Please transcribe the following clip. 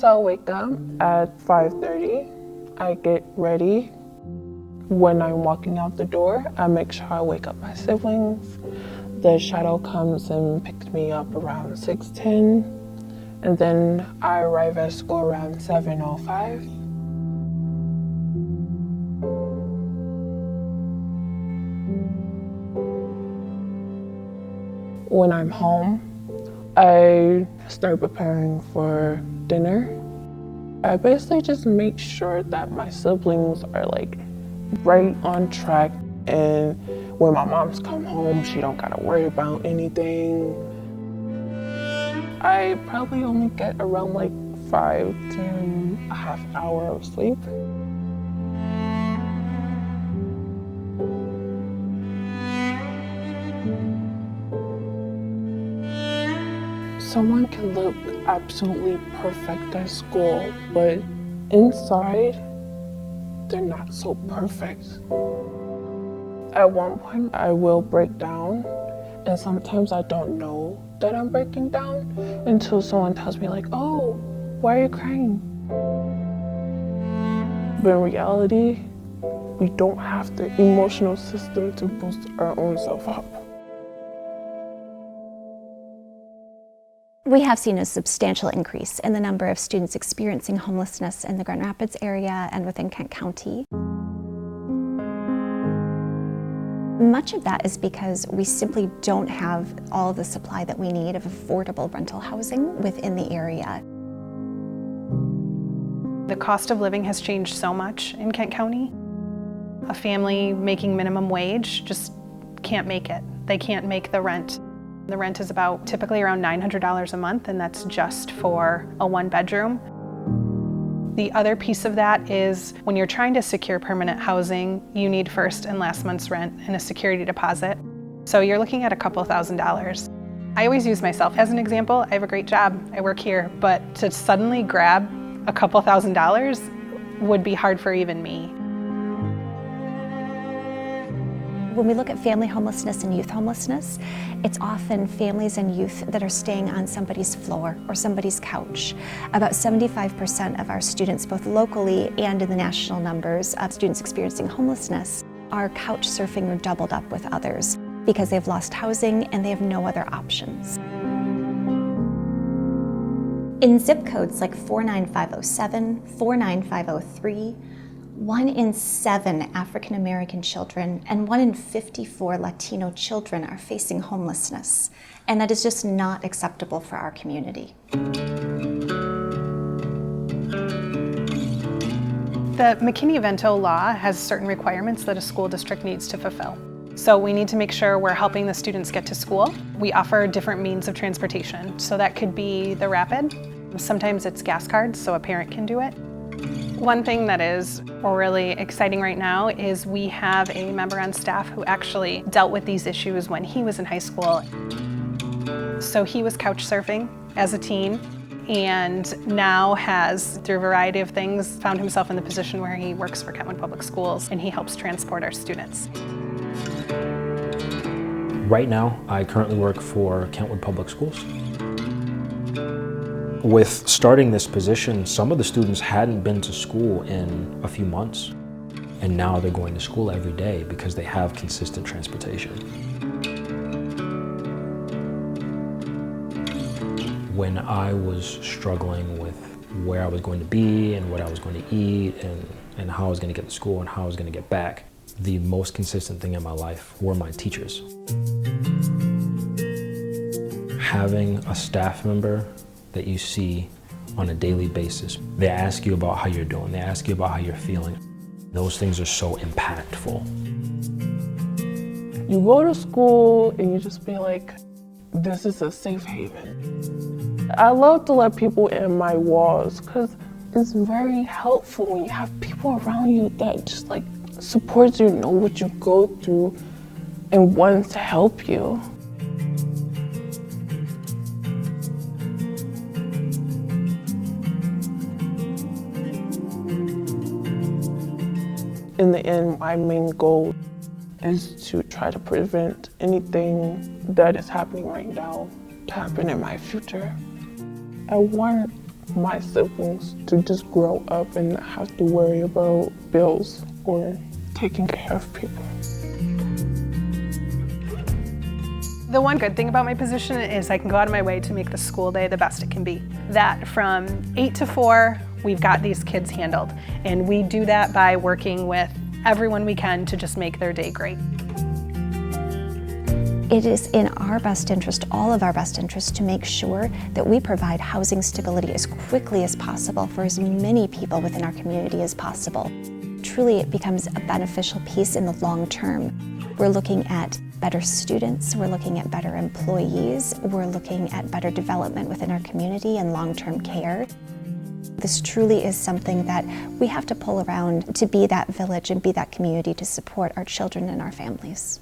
I'll wake up at 5:30. I get ready. When I'm walking out the door, I make sure I wake up my siblings. The shuttle comes and picks me up around 6:10, and then I arrive at school around 7:05. When I'm home, I start preparing for dinner. I basically just make sure that my siblings are like right on track, and when my mom's come home, she don't gotta worry about anything. I probably only get around like 5 to a half hour of sleep. Someone can look absolutely perfect at school, but inside, they're not so perfect. At one point, I will break down, and sometimes I don't know that I'm breaking down until someone tells me like, "Oh, why are you crying?" But in reality, we don't have the emotional system to boost our own self up. We have seen a substantial increase in the number of students experiencing homelessness in the Grand Rapids area and within Kent County. Much of that is because we simply don't have all the supply that we need of affordable rental housing within the area. The cost of living has changed so much in Kent County. A family making minimum wage just can't make it. They can't make the rent. The rent is about typically around $900 a month, and that's just for a 1-bedroom. The other piece of that is when you're trying to secure permanent housing, you need first and last month's rent and a security deposit. So you're looking at a couple $1,000s. I always use myself as an example. I have a great job, I work here, but to suddenly grab a couple $1,000s would be hard for even me. When we look at family homelessness and youth homelessness, it's often families and youth that are staying on somebody's floor or somebody's couch. About 75% of our students, both locally and in the national numbers of students experiencing homelessness, are couch surfing or doubled up with others because they've lost housing and they have no other options. In zip codes like 49507, 49503, 1 in 7 African American children and 1 in 54 Latino children are facing homelessness, and that is just not acceptable for our community. The McKinney-Vento law has certain requirements that a school district needs to fulfill. So we need to make sure we're helping the students get to school. We offer different means of transportation. So that could be the rapid. Sometimes it's gas cards, so a parent can do it. One thing that is really exciting right now is we have a member on staff who actually dealt with these issues when he was in high school. So he was couch surfing as a teen and now has, through a variety of things, found himself in the position where he works for Kentwood Public Schools and he helps transport our students. Right now, I currently work for Kentwood Public Schools. With starting this position, some of the students hadn't been to school in a few months, and now they're going to school every day because they have consistent transportation. When I was struggling with where I was going to be and what I was going to eat and how I was going to get to school and how I was going to get back, the most consistent thing in my life were my teachers. Having a staff member that you see on a daily basis. They ask you about how you're doing. They ask you about how you're feeling. Those things are so impactful. You go to school and you just be like, this is a safe haven. I love to let people in my walls because it's very helpful when you have people around you that just like supports you, know what you go through and wants to help you. In the end, my main goal is to try to prevent anything that is happening right now to happen in my future. I want my siblings to just grow up and not have to worry about bills or taking care of people. The one good thing about my position is I can go out of my way to make the school day the best it can be. That from 8 to 4, we've got these kids handled. And we do that by working with everyone we can to just make their day great. It is in our best interest, all of our best interest, to make sure that we provide housing stability as quickly as possible for as many people within our community as possible. Truly, it becomes a beneficial piece in the long term. We're looking at better students, we're looking at better employees, we're looking at better development within our community and long-term care. This truly is something that we have to pull around to be that village and be that community to support our children and our families.